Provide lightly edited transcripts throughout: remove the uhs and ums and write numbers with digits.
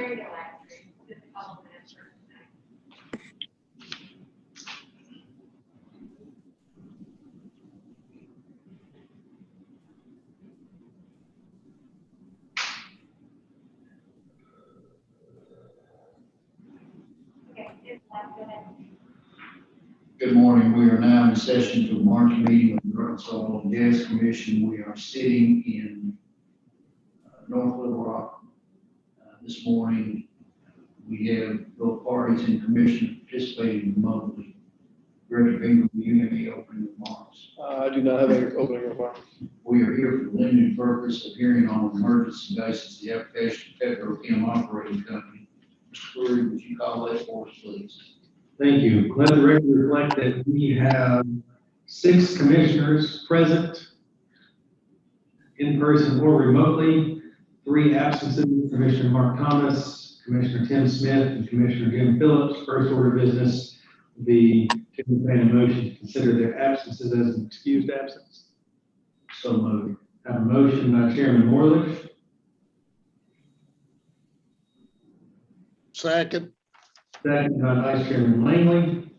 Good morning. We are now in session for the March meeting of the Arkansas Oil and Gas Commission. We are sitting in North Little Rock. This morning, we have both parties and commissioners participating remotely. Director Bingham, do you have any opening remarks? I do not have any opening remarks. We are here for the limited purpose of hearing on an emergency basis the application of Petrochem Operating Company. Mr. Cleary, would you call that for us, please? Thank you. Let the record reflect that we have 6 commissioners present, in person or remotely, 3 absences: Commissioner Mark Thomas, Commissioner Tim Smith, and Commissioner Jim Phillips. First order of business will be to entertain a motion to consider their absences as an excused absence. So moved. I have a motion by Chairman Morlish. Second. Second by Vice Chairman Langley.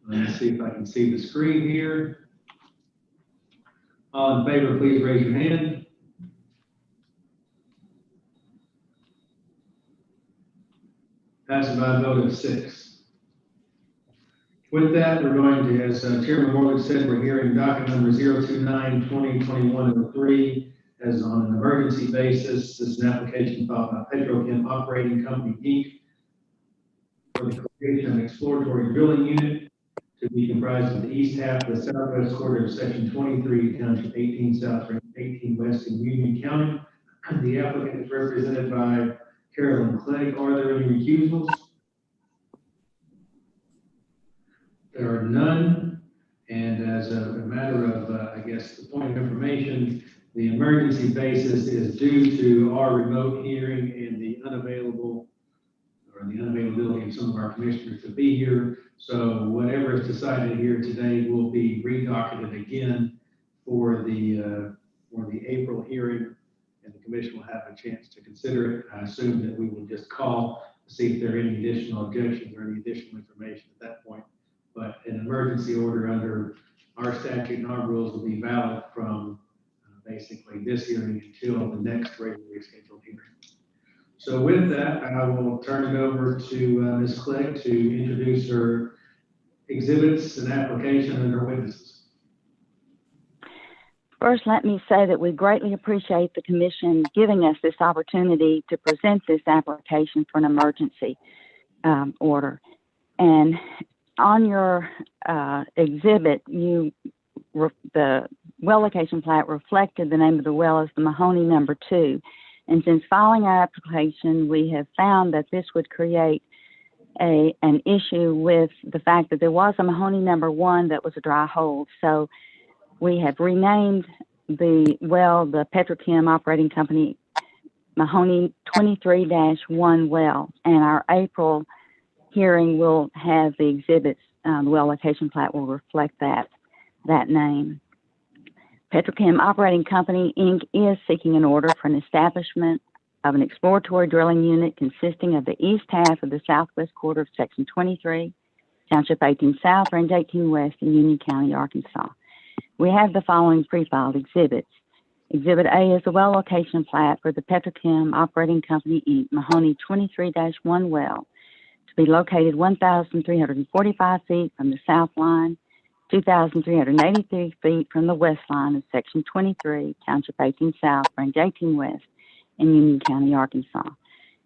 Let me see if I can see the screen here. All in favor, please raise your hand. Passes by a vote of 6. With that, we're going to, as Chairman Morley said, we're hearing docket number 029-2021-03 as on an emergency basis. This is an application filed by Petrochem Operating Company, Inc. for the creation of an exploratory drilling unit to be comprised of the east half of the southwest quarter of section 23, township 18 south, range 18 west in Union County. The applicant is represented by Carolyn Clegg. Are there any recusals? There are none. And as a matter of, I guess, the point of information, the emergency basis is due to our remote hearing and the unavailability of some of our commissioners to be here. So whatever is decided here today will be redocketed again for the April hearing, and the commission will have a chance to consider it. I assume that we will just call to see if there are any additional objections or any additional information at that point. But an emergency order under our statute and our rules will be valid from basically this hearing until the next regularly scheduled hearing. So with that, I will turn it over to Ms. Clegg to introduce her exhibits and application and her witnesses. First, let me say that we greatly appreciate the Commission giving us this opportunity to present this application for an emergency order. And on your exhibit, the well location plat reflected the name of the well as the Mahoney number 2. And since filing our application, we have found that this would create an issue with the fact that there was a Mahoney number 1 that was a dry hole. So we have renamed the well, the Petrochem Operating Company, Mahoney 23-1 well. And our April hearing will have the exhibits, the well location plat will reflect that name. Petrochem Operating Company, Inc. is seeking an order for an establishment of an exploratory drilling unit consisting of the east half of the southwest quarter of section 23, township 18 south, range 18 west in Union County, Arkansas. We have the following pre-filed exhibits. Exhibit A is the well location plat for the Petrochem Operating Company, Inc. Mahoney 23-1 well to be located 1,345 feet from the south line, 2,383 feet from the west line of section 23, township 18 south, range 18 west in Union County, Arkansas.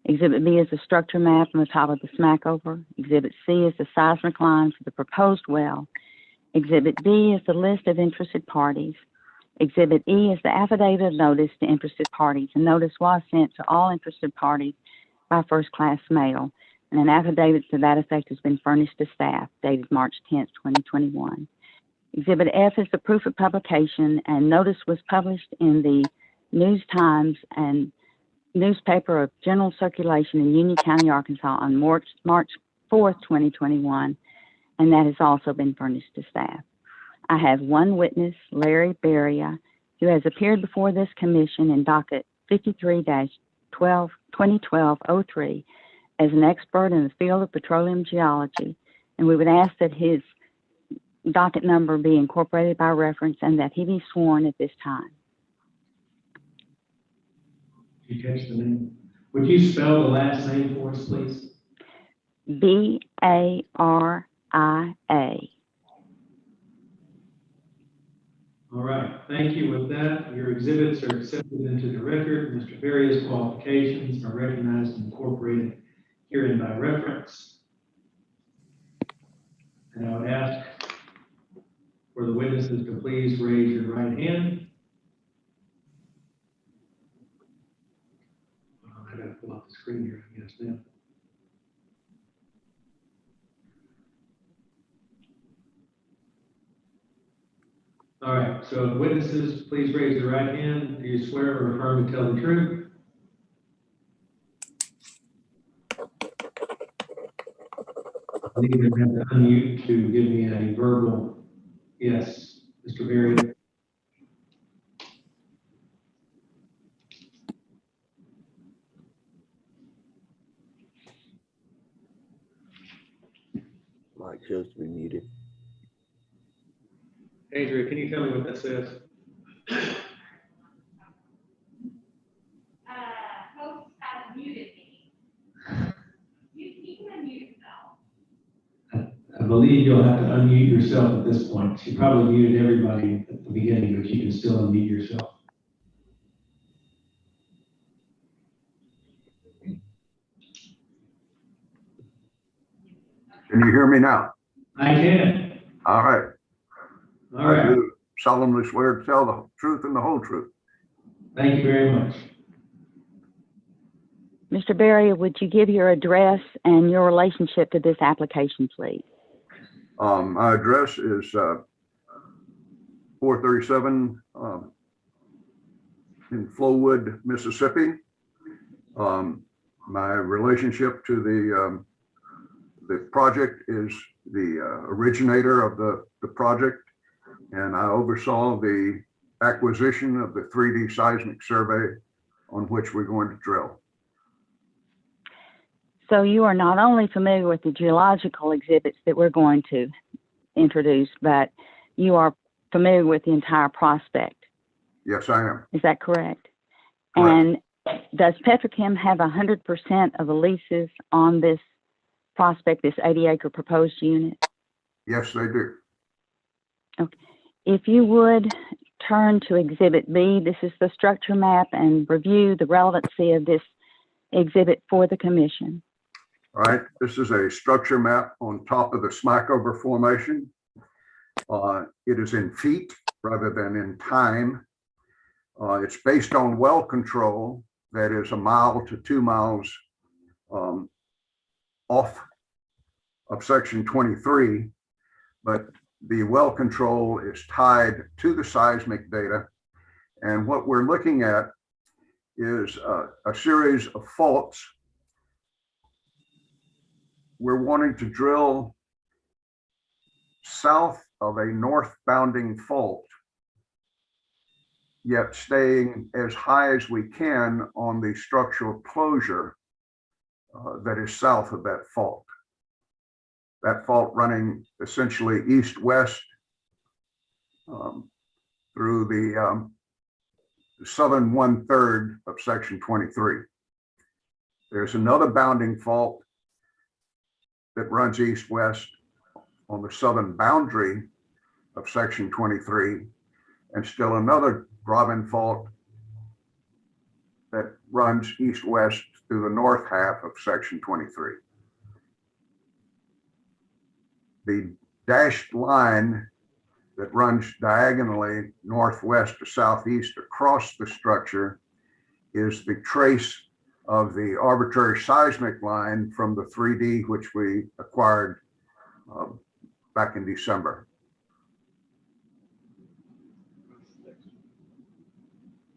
Exhibit B is the structure map on the top of the Smackover. Exhibit C is the seismic line for the proposed well. Exhibit D is the list of interested parties. Exhibit E is the affidavit of notice to interested parties. A notice was sent to all interested parties by first-class mail, and an affidavit to that effect has been furnished to staff, dated March 10th, 2021. Exhibit F is the proof of publication, and notice was published in the News Times and newspaper of general circulation in Union County, Arkansas on March 4th, 2021, and that has also been furnished to staff. I have one witness, Larry Beria, who has appeared before this commission in docket 53-12 2012-03 as an expert in the field of petroleum geology, and we would ask that his docket number be incorporated by reference and that he be sworn at this time. Did you catch the name? Would you spell the last name for us, please? Baria. All right, thank you. With that, your exhibits are accepted into the record. Mr. Baria's qualifications are recognized and incorporated herein by reference. And I would ask for the witnesses to please raise your right hand. I gotta pull out the screen here, I guess now. All right, so the witnesses, please raise your right hand. Do you swear or affirm to tell the truth? I think you're going to have to unmute to give me a verbal yes, Mr. Baria. Mike shows to be muted. Andrea, can you tell me what that says? Host has muted me. You can unmute yourself. I believe you'll have to unmute yourself at this point. She probably muted everybody at the beginning, but you can still unmute yourself. Can you hear me now? I can. All right. All I right. do solemnly swear to tell the truth and the whole truth. Thank you very much. Mr. Baria, would you give your address and your relationship to this application, please? My address is 437 in Flowood, Mississippi. My relationship to the project is the originator of the project, and I oversaw the acquisition of the 3D seismic survey on which we're going to drill. So you are not only familiar with the geological exhibits that we're going to introduce, but you are familiar with the entire prospect. Yes, I am. Is that correct? Correct. And does Petrochem have 100% of the leases on this prospect, this 80-acre proposed unit? Yes, they do. Okay. If you would turn to Exhibit B, this is the structure map, and review the relevancy of this exhibit for the commission. All right, this is a structure map on top of the Smackover Formation. It is in feet rather than in time. It's based on well control that is 1 mile to 2 miles off of Section 23, but the well control is tied to the seismic data. And what we're looking at is a series of faults. We're wanting to drill south of a north-bounding fault, yet staying as high as we can on the structural closure that is south of that fault. That fault running essentially east-west through the southern 1/3 of Section 23. There's another bounding fault that runs east-west on the southern boundary of Section 23, and still another Graben fault that runs east-west through the north half of Section 23. The dashed line that runs diagonally northwest to southeast across the structure is the trace of the arbitrary seismic line from the 3D, which we acquired back in December.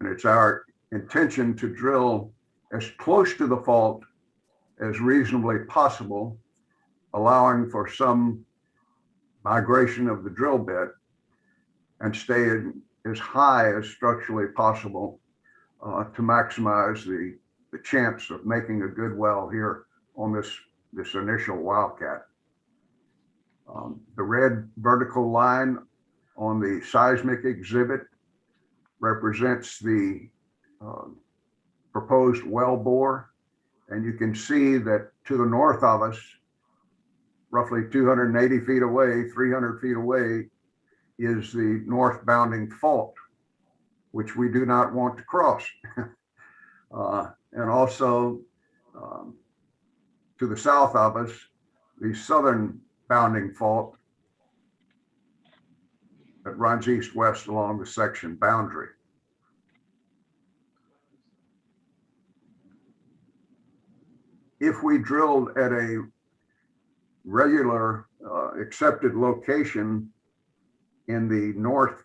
And it's our intention to drill as close to the fault as reasonably possible, allowing for some migration of the drill bit, and stay as high as structurally possible to maximize the the chance of making a good well here on this initial wildcat. The red vertical line on the seismic exhibit represents the proposed well bore. And you can see that to the north of us, roughly 280 feet away, 300 feet away, is the north bounding fault, which we do not want to cross. And also to the south of us, the southern bounding fault that runs east-west along the section boundary. If we drilled at a regular accepted location in the northeast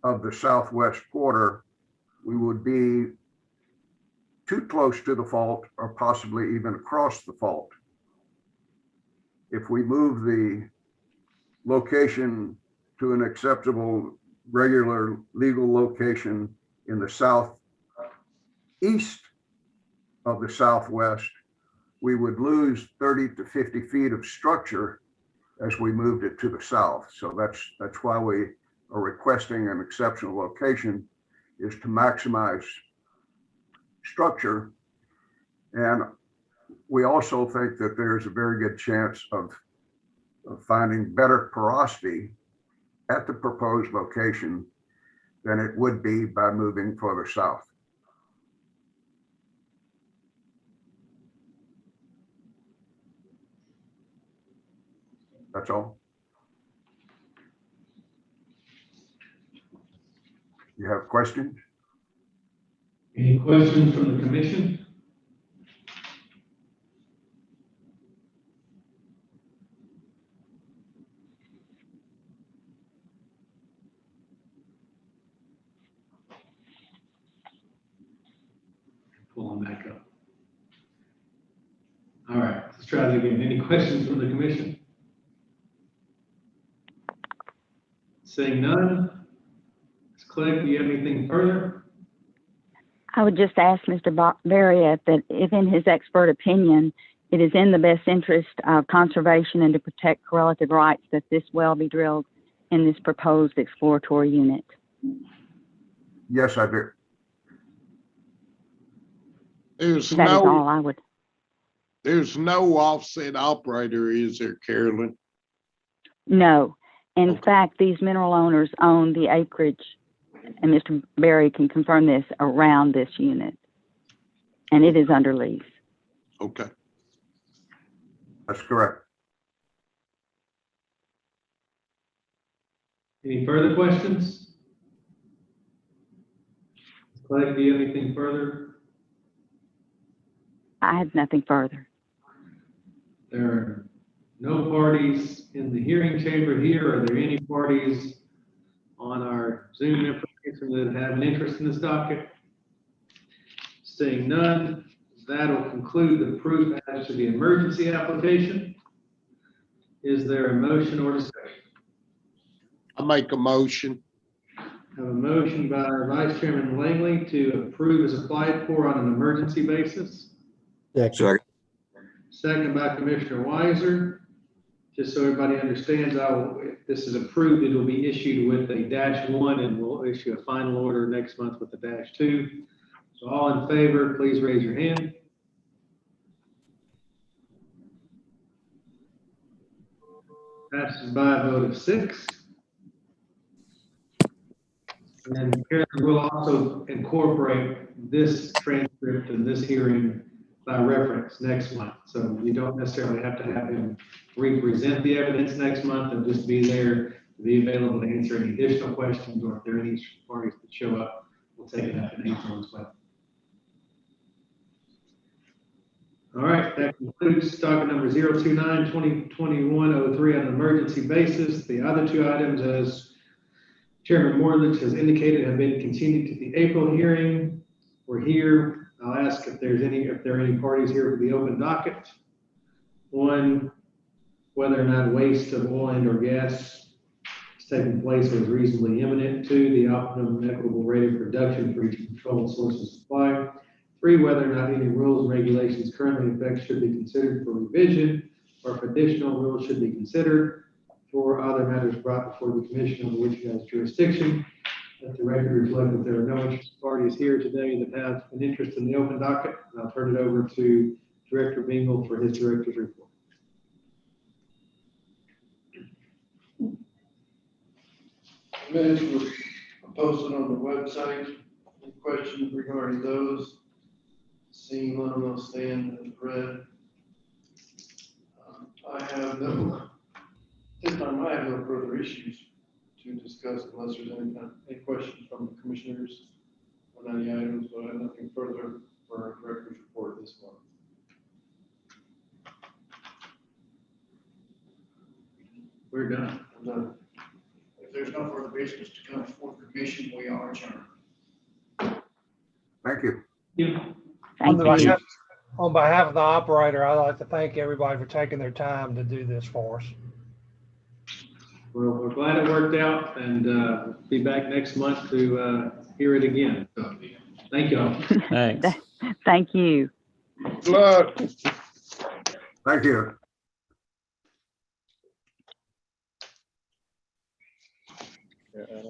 of the southwest quarter, we would be too close to the fault or possibly even across the fault. If we move the location to an acceptable, regular, legal location in the southeast of the southwest, we would lose 30 to 50 feet of structure as we moved it to the south. So that's why we are requesting an exceptional location, is to maximize structure. And we also think that there's a very good chance of finding better porosity at the proposed location than it would be by moving further south. That's all. You have questions? Any questions from the commission? Pull them back up. All right, let's try that again. Any questions from the commission? Seeing none. Ms. Clegg, do you have anything further? I would just ask Mr. Berry that if in his expert opinion, it is in the best interest of conservation and to protect correlative rights that this well be drilled in this proposed exploratory unit. Yes, I do. There's That is all no, I would. there's no offset operator, is there, Carolyn? No. In Okay. fact, these mineral owners own the acreage, and Mr. Berry can confirm this, around this unit. And it is under lease. Okay. That's correct. Any further questions? Ms. Clegg, do you have anything further? I have nothing further. There are no parties in the hearing chamber here. Are there any parties on our Zoom information that have an interest in this docket? Seeing none, that'll conclude the proof as to the emergency application. Is there a motion or discussion? I make a motion. Have a motion by Vice Chairman Langley to approve as applied for on an emergency basis. Second. Second by Commissioner Weiser. Just so everybody understands, if this is approved, it will be issued with a -1 and we'll issue a final order next month with a -2. So all in favor, please raise your hand. Passes by a vote of 6. And Karen will also incorporate this transcript and this hearing by reference next month. So you don't necessarily have to have him represent the evidence next month, and just be there to be available to answer any additional questions, or if there are any parties that show up, we'll take it up in April as well. All right, that concludes docket number 029-2021-03 on an emergency basis. The other two items, as Chairman Morlich has indicated, have been continued to the April hearing. We're here. I'll ask if there are any parties here for the open docket. One, whether or not waste of oil and or gas is taking place or is reasonably imminent. 2, the optimum equitable rate of production for each controlled source of supply. 3, whether or not any rules and regulations currently in effect should be considered for revision, or if additional rules should be considered. 4, other matters brought before the commission over which it has jurisdiction. Let the record reflect that there are no interested parties here today that have an interest in the open docket. And I'll turn it over to Director Bingle for his director's report. Minutes were posted on the website. Any questions regarding those? Seeing none, they'll stand as read. I have no, this time I have no further issues to discuss unless there's any questions from the commissioners on any items, but I have nothing further for our director's report this month. We're done. I'm done. If there's no further business to come before the commission, we are adjourned. Thank you. Yeah. Thank you. On behalf of the operator, I'd like to thank everybody for taking their time to do this for us. Well, we're glad it worked out, and be back next month to hear it again. So, thank y'all. Thanks. Thank you. Good luck. Thank you. Yeah, I don't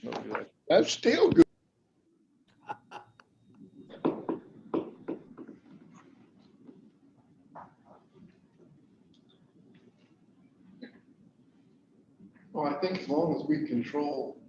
know that. That's still good. Well, I think as long as we control